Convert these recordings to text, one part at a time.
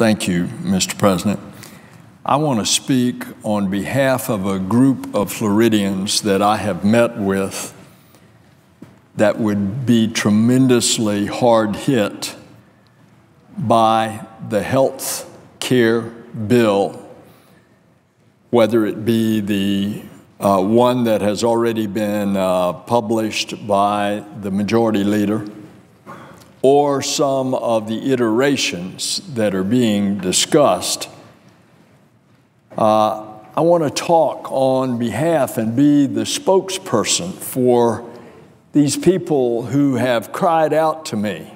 Thank you, Mr. President. I want to speak on behalf of a group of Floridians that I have met with that would be tremendously hard hit by the health care bill, whether it be the one that has already been published by the majority leader, or some of the iterations that are being discussed. I want to talk on behalf and be the spokesperson for these people who have cried out to me.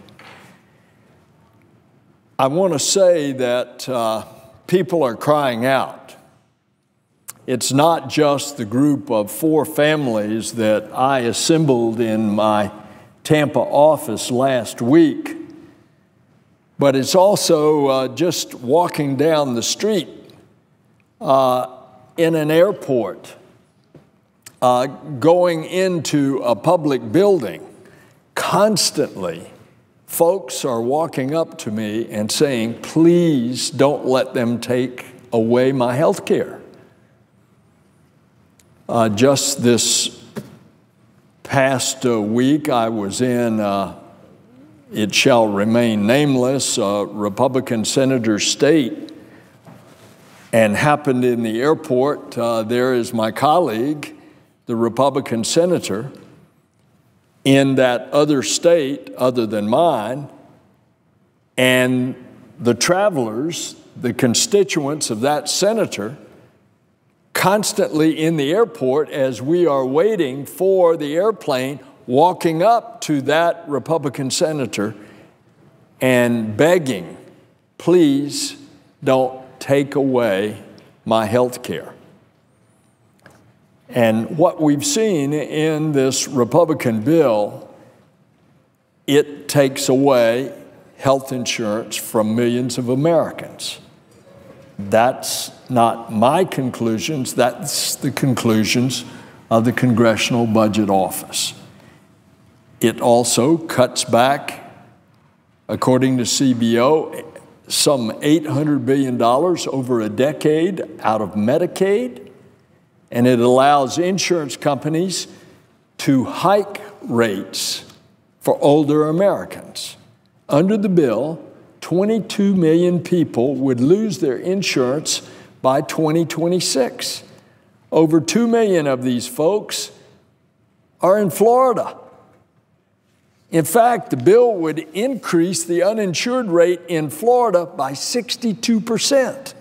I want to say that people are crying out. It's not just the group of 4 families that I assembled in my Tampa office last week, but it's also just walking down the street in an airport, going into a public building. Constantly, folks are walking up to me and saying, please don't let them take away my health care. Just this past week, I was in, it shall remain nameless, Republican senator state, and happened in the airport. There is my colleague, the Republican senator, in that other state other than mine, and the travelers, the constituents of that senator, constantly in the airport as we are waiting for the airplane, walking up to that Republican senator and begging, please don't take away my health care. And what we've seen in this Republican bill, it takes away health insurance from millions of Americans. That's not my conclusions, that's the conclusions of the Congressional Budget Office. It also cuts back, according to CBO, some $800 billion over a decade out of Medicaid, and it allows insurance companies to hike rates for older Americans. Under the bill, 22 million people would lose their insurance by 2026. Over 2 million of these folks are in Florida. In fact, the bill would increase the uninsured rate in Florida by 62%.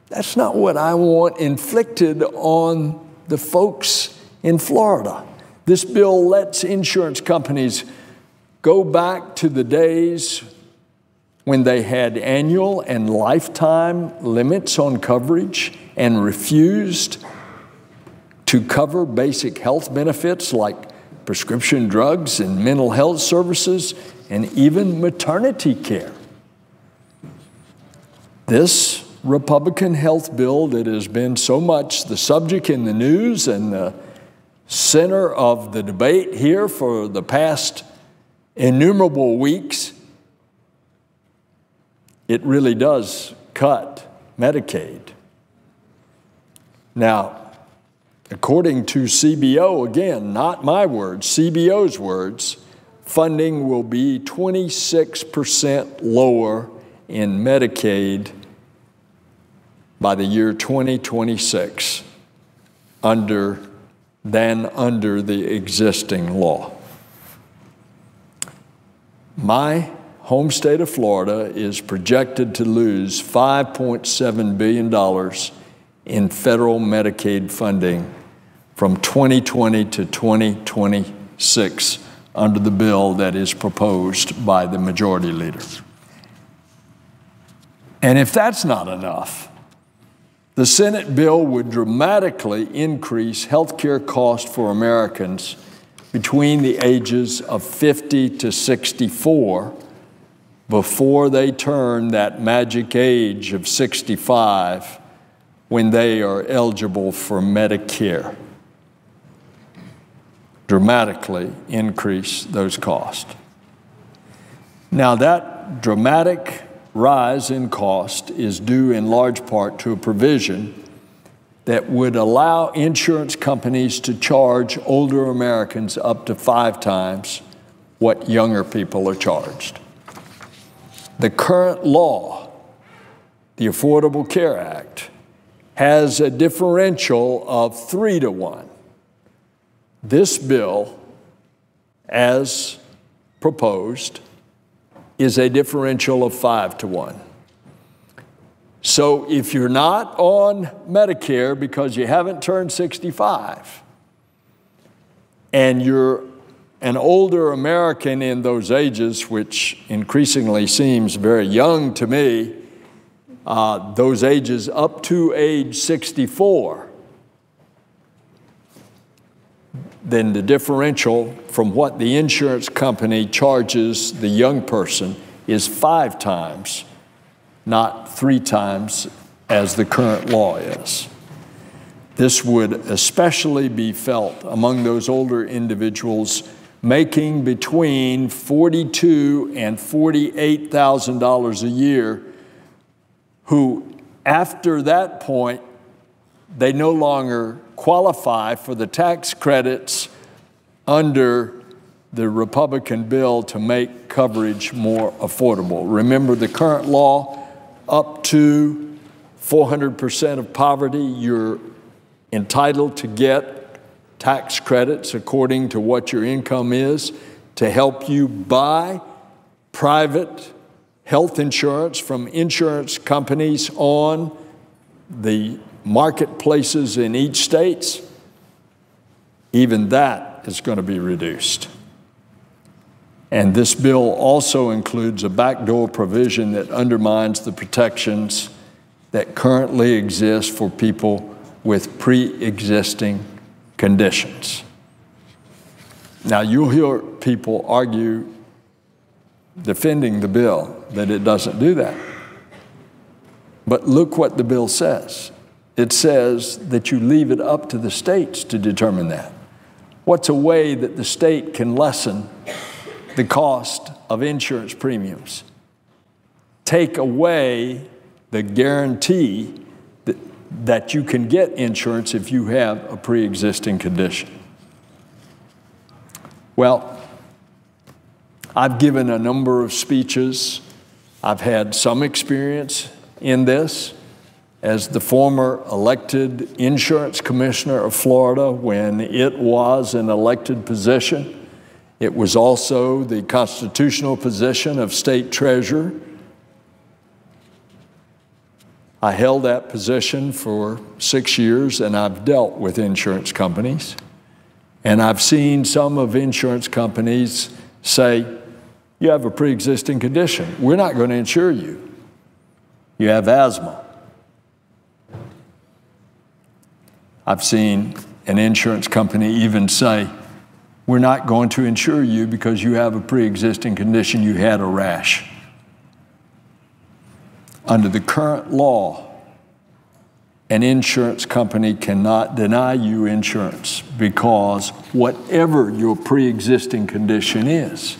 That's not what I want inflicted on the folks in Florida. This bill lets insurance companies go back to the days when they had annual and lifetime limits on coverage and refused to cover basic health benefits like prescription drugs and mental health services and even maternity care. This Republican health bill that has been so much the subject in the news and the center of the debate here for the past innumerable weeks, it really does cut Medicaid. Now, according to CBO, again, not my words, CBO's words, funding will be 26% lower in Medicaid by the year 2026 than under the existing law. My home state of Florida is projected to lose $5.7 billion in federal Medicaid funding from 2020 to 2026 under the bill that is proposed by the majority leader. And if that's not enough, the Senate bill would dramatically increase health care costs for Americans between the ages of 50 to 64 before they turn that magic age of 65 when they are eligible for Medicare. Dramatically increase those costs. Now that dramatic rise in cost is due in large part to a provision that would allow insurance companies to charge older Americans up to 5 times what younger people are charged. The current law, the Affordable Care Act, has a differential of 3 to 1. This bill, as proposed, is a differential of 5 to 1. So if you're not on Medicare because you haven't turned 65, and you're an older American in those ages, which increasingly seems very young to me, those ages up to age 64, then the differential from what the insurance company charges the young person is 5 times, not 3 times as the current law is. This would especially be felt among those older individuals making between $42,000 and $48,000 a year, who after that point, they no longer qualify for the tax credits under the Republican bill to make coverage more affordable. Remember, the current law, up to 400% of poverty, you're entitled to get tax credits according to what your income is to help you buy private health insurance from insurance companies on the marketplaces in each state. Even that is going to be reduced. And this bill also includes a backdoor provision that undermines the protections that currently exist for people with pre-existing conditions. Now, you'll hear people argue, defending the bill, that it doesn't do that. But look what the bill says. It says that you leave it up to the states to determine that. What's a way that the state can lessen the cost of insurance premiums? Take away the guarantee that you can get insurance if you have a pre-existing condition. Well, I've given a number of speeches. I've had some experience in this as the former elected insurance commissioner of Florida when it was an elected position. It was also the constitutional position of state treasurer. I held that position for 6 years, and I've dealt with insurance companies. And I've seen some of insurance companies say, you have a pre-existing condition. We're not going to insure you. You have asthma. I've seen an insurance company even say, we're not going to insure you because you have a pre-existing condition, you had a rash. Under the current law, an insurance company cannot deny you insurance because whatever your pre-existing condition is,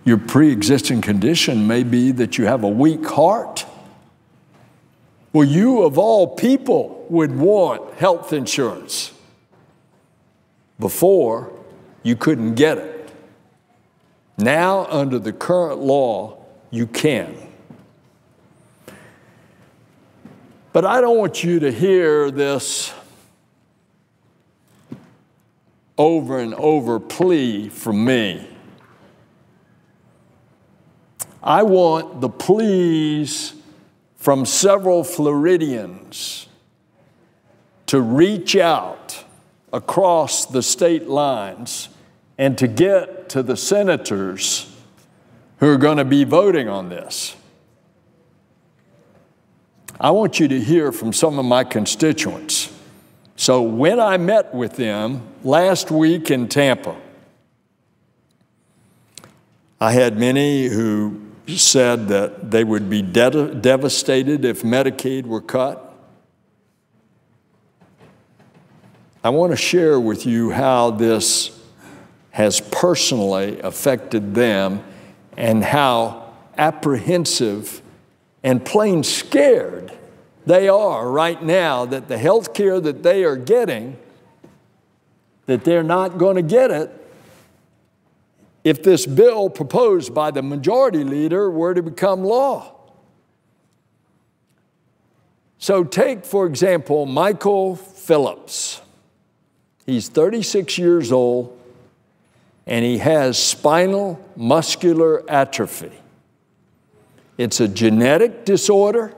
your pre-existing condition may be that you have a weak heart. Well, you of all people would want health insurance. Before, you couldn't get it. Now, under the current law, you can. But I don't want you to hear this over and over plea from me. I want the pleas from several Floridians to reach out across the state lines and to get to the senators who are going to be voting on this. I want you to hear from some of my constituents. So when I met with them last week in Tampa, I had many who said that they would be devastated if Medicaid were cut. I want to share with you how this has personally affected them and how apprehensive and plain scared they are right now that the health care that they are getting, that they're not going to get it if this bill proposed by the majority leader were to become law. So take, for example, Michael Phillips. He's 36 years old, and he has spinal muscular atrophy. It's a genetic disorder.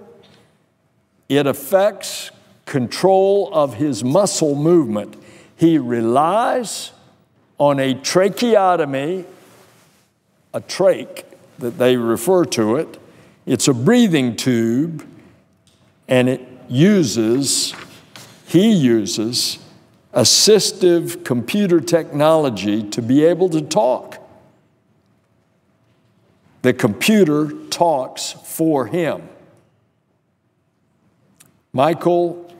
It affects control of his muscle movement. He relies on a tracheotomy, a trach that they refer to it. It's a breathing tube, and he uses assistive computer technology to be able to talk. The computer talks for him. Michael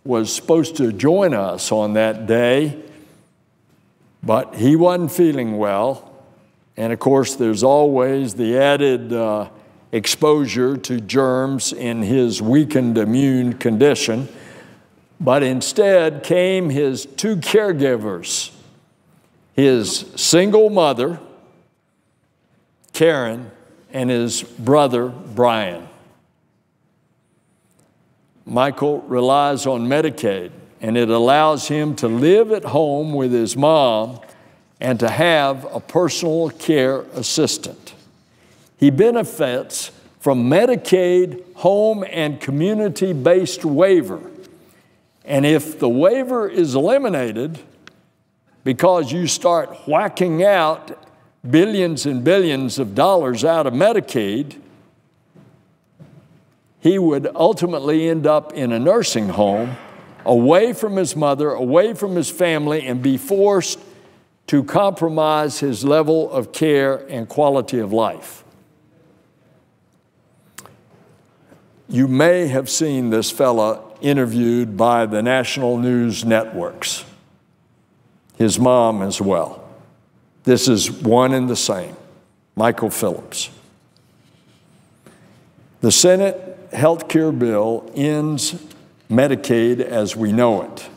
was supposed to join us on that day, but he wasn't feeling well. And of course, there's always the added exposure to germs in his weakened immune condition. But instead came his two caregivers, his single mother, Karen, and his brother, Brian. Michael relies on Medicaid, and it allows him to live at home with his mom and to have a personal care assistant. He benefits from Medicaid home and community-based waiver. And if the waiver is eliminated because you start whacking out billions and billions of dollars out of Medicaid, he would ultimately end up in a nursing home, away from his mother, away from his family, and be forced to compromise his level of care and quality of life. You may have seen this fella interviewed by the national news networks, his mom as well. This is one and the same, Michael Phillips. The Senate health care bill ends Medicaid as we know it.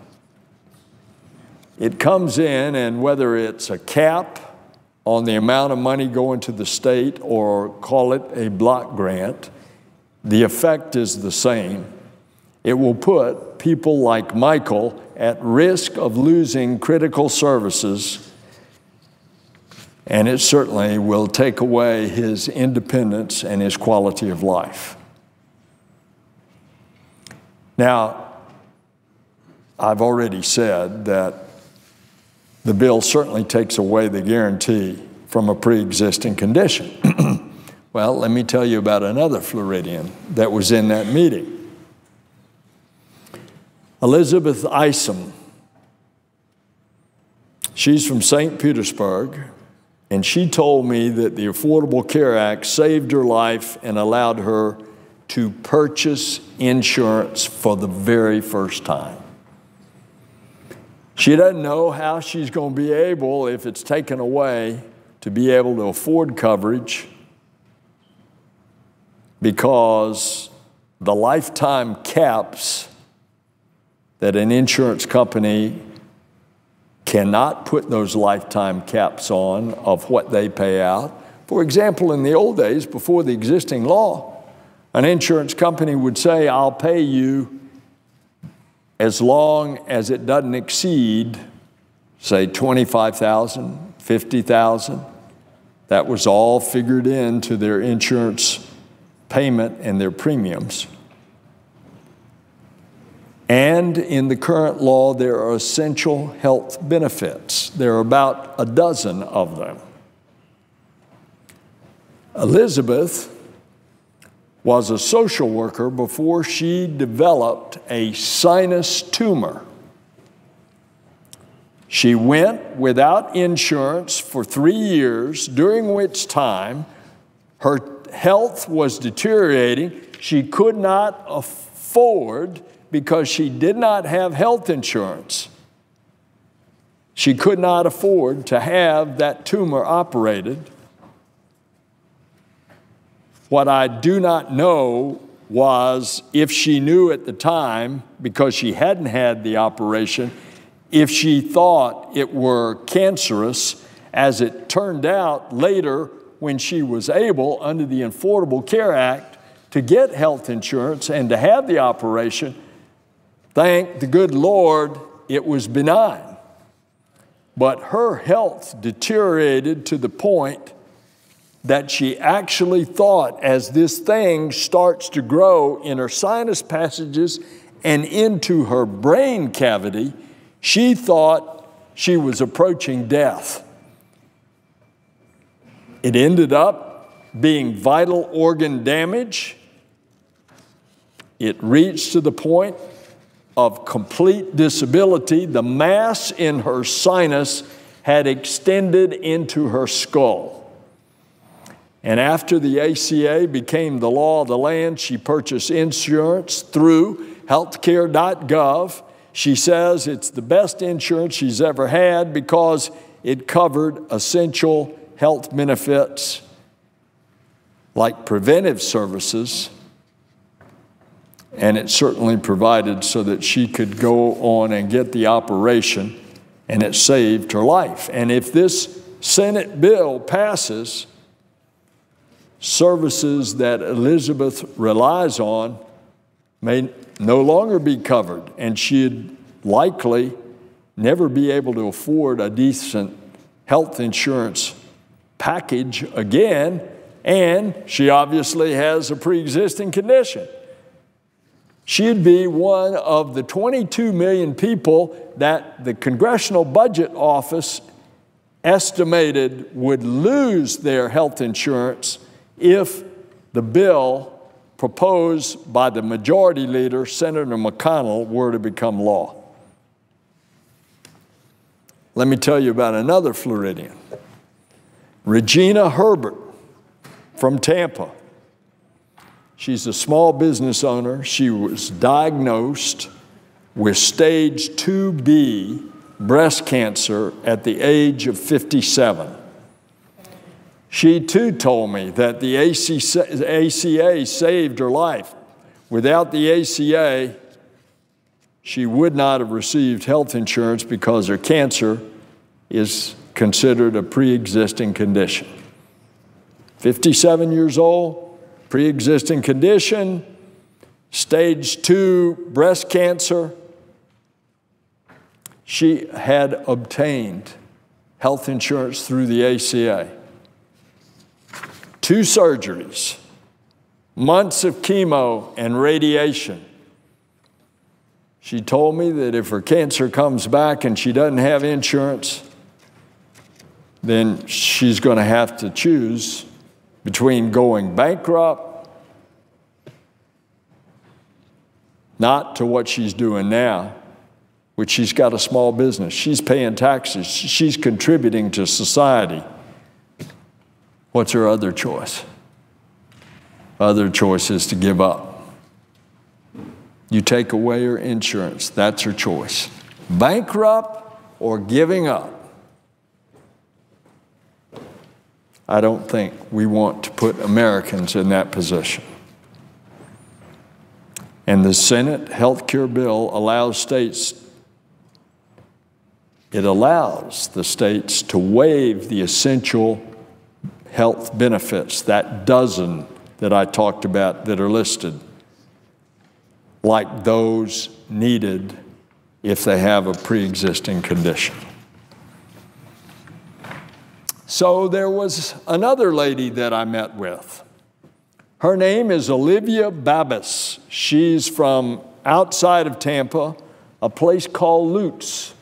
It comes in, and whether it's a cap on the amount of money going to the state or call it a block grant, the effect is the same. It will put people like Michael at risk of losing critical services, and it certainly will take away his independence and his quality of life. Now, I've already said that the bill certainly takes away the guarantee from a pre-existing condition. Well, let me tell you about another Floridian that was in that meeting. Elizabeth Isom. She's from St. Petersburg, and she told me that the Affordable Care Act saved her life and allowed her to purchase insurance for the very first time. She doesn't know how she's going to be able, if it's taken away, to be able to afford coverage, because the lifetime caps that an insurance company cannot put those lifetime caps on of what they pay out. For example, in the old days, before the existing law, an insurance company would say, I'll pay you as long as it doesn't exceed, say, $25,000, $50,000. That was all figured into their insurance payment and their premiums. And in the current law, there are essential health benefits. There are about a dozen of them. Elizabeth was a social worker before she developed a sinus tumor. She went without insurance for 3 years, during which time her health was deteriorating. She could not afford, because she did not have health insurance, she could not afford to have that tumor operated. What I do not know was if she knew at the time, because she hadn't had the operation, if she thought it were cancerous. As it turned out later, when she was able, under the Affordable Care Act, to get health insurance and to have the operation, thank the good Lord, it was benign. But her health deteriorated to the point that she actually thought, as this thing starts to grow in her sinus passages and into her brain cavity, she thought she was approaching death. It ended up being vital organ damage. It reached to the point of complete disability. The mass in her sinus had extended into her skull. And after the ACA became the law of the land, she purchased insurance through healthcare.gov. She says it's the best insurance she's ever had because it covered essential health benefits like preventive services, and it certainly provided so that she could go on and get the operation, and it saved her life. And if this Senate bill passes, services that Elizabeth relies on may no longer be covered, and she'd likely never be able to afford a decent health insurance package again, and she obviously has a pre-existing condition. She'd be one of the 22 million people that the Congressional Budget Office estimated would lose their health insurance if the bill proposed by the majority leader, Senator McConnell, were to become law. Let me tell you about another Floridian, Regina Herbert from Tampa. She's a small business owner. She was diagnosed with stage 2B breast cancer at the age of 57. She too told me that the ACA saved her life. Without the ACA, she would not have received health insurance because her cancer is considered a pre-existing condition. 57 years old, pre-existing condition, stage 2 breast cancer. She had obtained health insurance through the ACA. 2 surgeries, months of chemo and radiation. She told me that if her cancer comes back and she doesn't have insurance, then she's going to have to choose between going bankrupt, not to what she's doing now, which she's got a small business. She's paying taxes. She's contributing to society. What's her other choice? Other choice is to give up. You take away her insurance, that's her choice. Bankrupt or giving up. I don't think we want to put Americans in that position. And the Senate health care bill allows the states to waive the essential health benefits, that dozen that I talked about that are listed, like those needed if they have a pre-existing condition. So there was another lady that I met with. Her name is Olivia Babis. She's from outside of Tampa, a place called Lutz.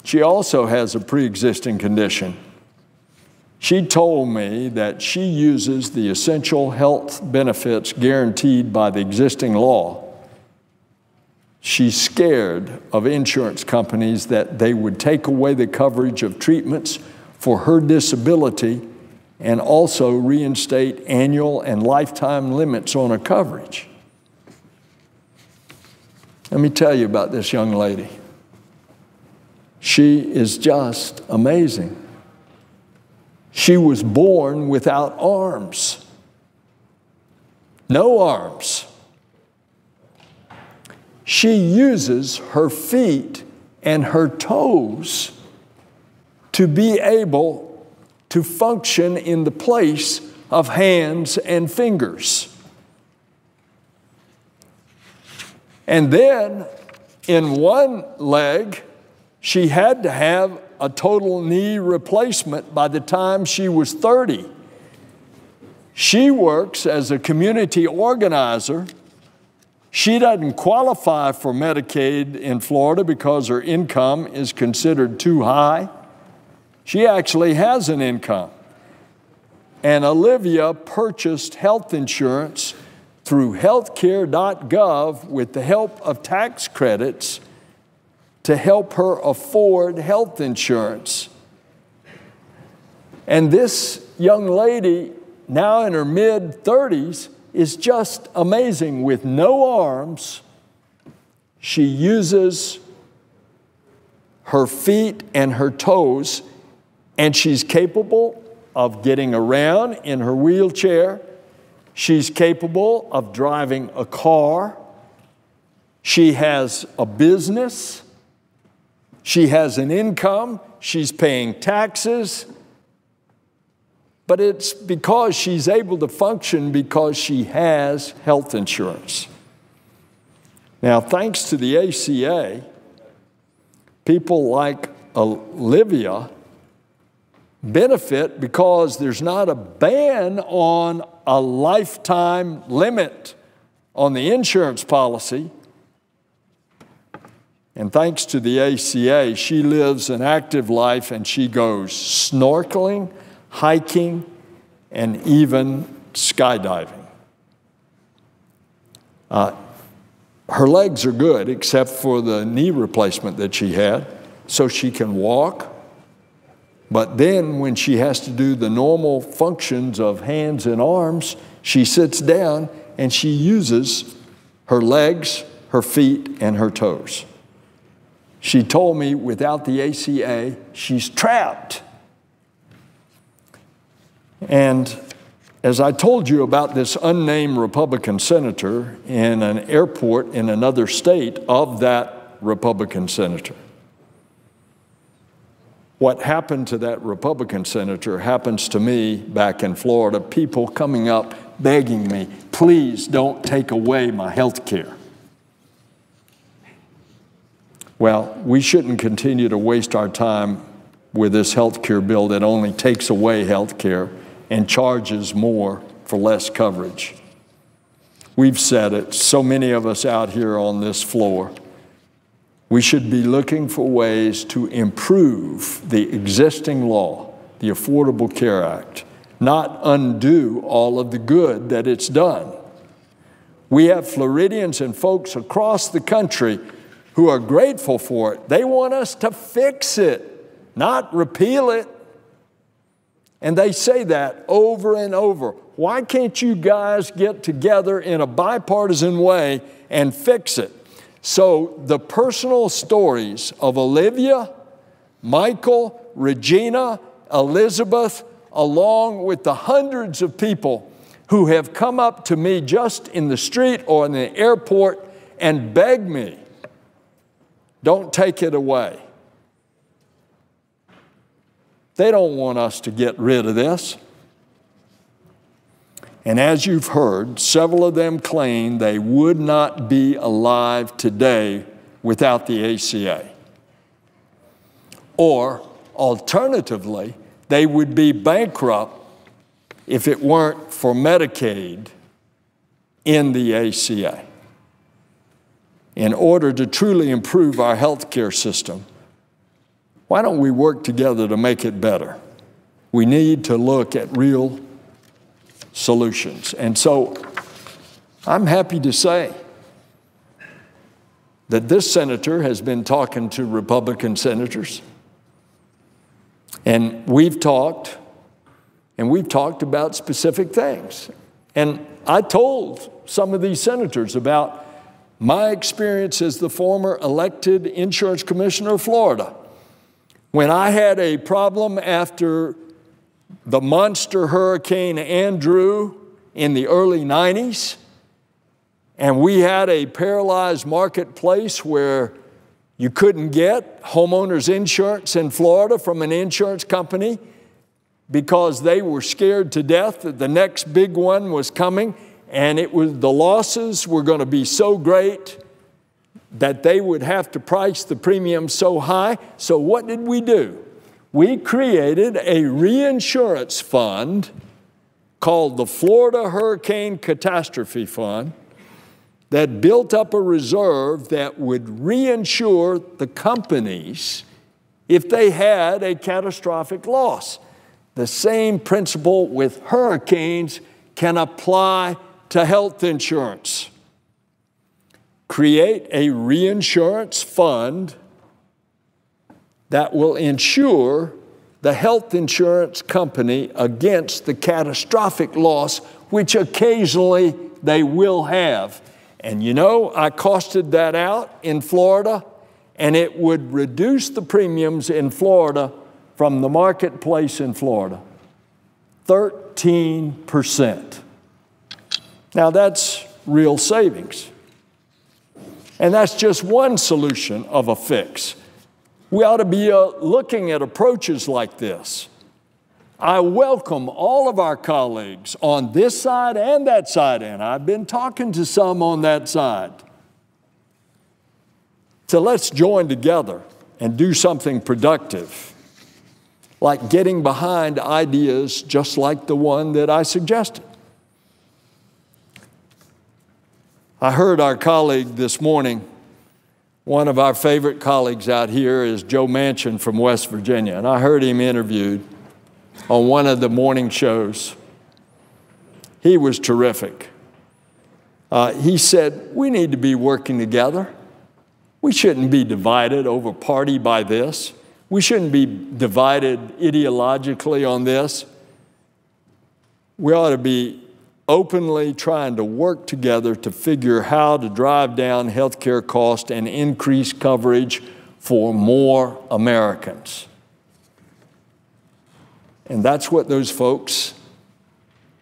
She also has a pre-existing condition. She told me that she uses the essential health benefits guaranteed by the existing law. She's scared of insurance companies that they would take away the coverage of treatments for her disability and also reinstate annual and lifetime limits on her coverage. Let me tell you about this young lady. She is just amazing. She was born without arms. no arms. She uses her feet and her toes to be able to function in the place of hands and fingers. And then in one leg, she had to have a total knee replacement by the time she was 30. She works as a community organizer. She doesn't qualify for Medicaid in Florida because her income is considered too high. She actually has an income. And Olivia purchased health insurance through healthcare.gov with the help of tax credits to help her afford health insurance. And this young lady, now in her mid-30s, is just amazing. With no arms, she uses her feet and her toes, and she's capable of getting around in her wheelchair. She's capable of driving a car. She has a business. She has an income. She's paying taxes. But it's because she's able to function because she has health insurance. Now, thanks to the ACA, people like Olivia benefit because there's not a ban on a lifetime limit on the insurance policy. And thanks to the ACA, she lives an active life and she goes snorkeling, hiking, and even skydiving. Her legs are good except for the knee replacement that she had, so she can walk. But then when she has to do the normal functions of hands and arms, she sits down and she uses her legs, her feet, and her toes. She told me without the ACA, she's trapped. And as I told you about this unnamed Republican senator in an airport in another state of that Republican senator, what happened to that Republican senator happens to me back in Florida. People coming up begging me, please don't take away my health care. Well, we shouldn't continue to waste our time with this health care bill that only takes away health care and charges more for less coverage. We've said it, so many of us out here on this floor. We should be looking for ways to improve the existing law, the Affordable Care Act, not undo all of the good that it's done. We have Floridians and folks across the country who are grateful for it. They want us to fix it, not repeal it. And they say that over and over. Why can't you guys get together in a bipartisan way and fix it? So the personal stories of Olivia, Michael, Regina, Elizabeth, along with the hundreds of people who have come up to me just in the street or in the airport and begged me, don't take it away. They don't want us to get rid of this. And as you've heard, several of them claim they would not be alive today without the ACA. Or, alternatively, they would be bankrupt if it weren't for Medicaid in the ACA. In order to truly improve our health care system, why don't we work together to make it better? We need to look at real solutions. And so I'm happy to say that this senator has been talking to Republican senators, and we've talked about specific things. And I told some of these senators about my experience as the former elected insurance commissioner of Florida. When I had a problem after the monster Hurricane Andrew in the early 90s, and we had a paralyzed marketplace where you couldn't get homeowners insurance in Florida from an insurance company because they were scared to death that the next big one was coming, and the losses were going to be so great that they would have to price the premium so high. So what did we do? We created a reinsurance fund called the Florida Hurricane Catastrophe Fund that built up a reserve that would reinsure the companies if they had a catastrophic loss. The same principle with hurricanes can apply to health insurance. Create a reinsurance fund that will insure the health insurance company against the catastrophic loss, which occasionally they will have. And you know, I costed that out in Florida, and it would reduce the premiums in Florida from the marketplace in Florida 13%. Now that's real savings. And that's just one solution of a fix. We ought to be looking at approaches like this. I welcome all of our colleagues on this side and that side, and I've been talking to some on that side. So let's join together and do something productive, like getting behind ideas just like the one that I suggested. I heard our colleague this morning, one of our favorite colleagues out here is Joe Manchin from West Virginia, and I heard him interviewed on one of the morning shows. He was terrific. He said, we need to be working together. We shouldn't be divided over party by this. We shouldn't be divided ideologically on this. We ought to be openly trying to work together to figure how to drive down healthcare costs and increase coverage for more Americans. And that's what those folks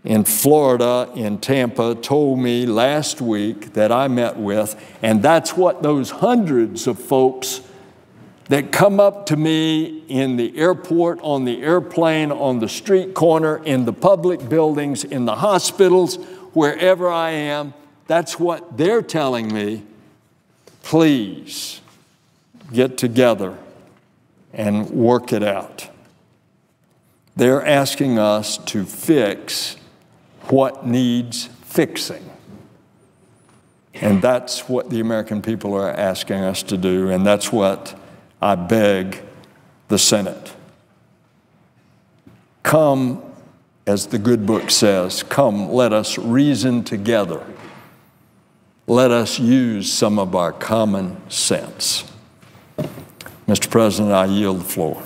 in Florida, in Tampa, told me last week that I met with, and that's what those hundreds of folks that come up to me in the airport, on the airplane, on the street corner, in the public buildings, in the hospitals, wherever I am, that's what they're telling me. Please get together and work it out. They're asking us to fix what needs fixing. And that's what the American people are asking us to do, and that's what I beg the Senate. Come, as the good book says, come, let us reason together. Let us use some of our common sense. Mr. President, I yield the floor.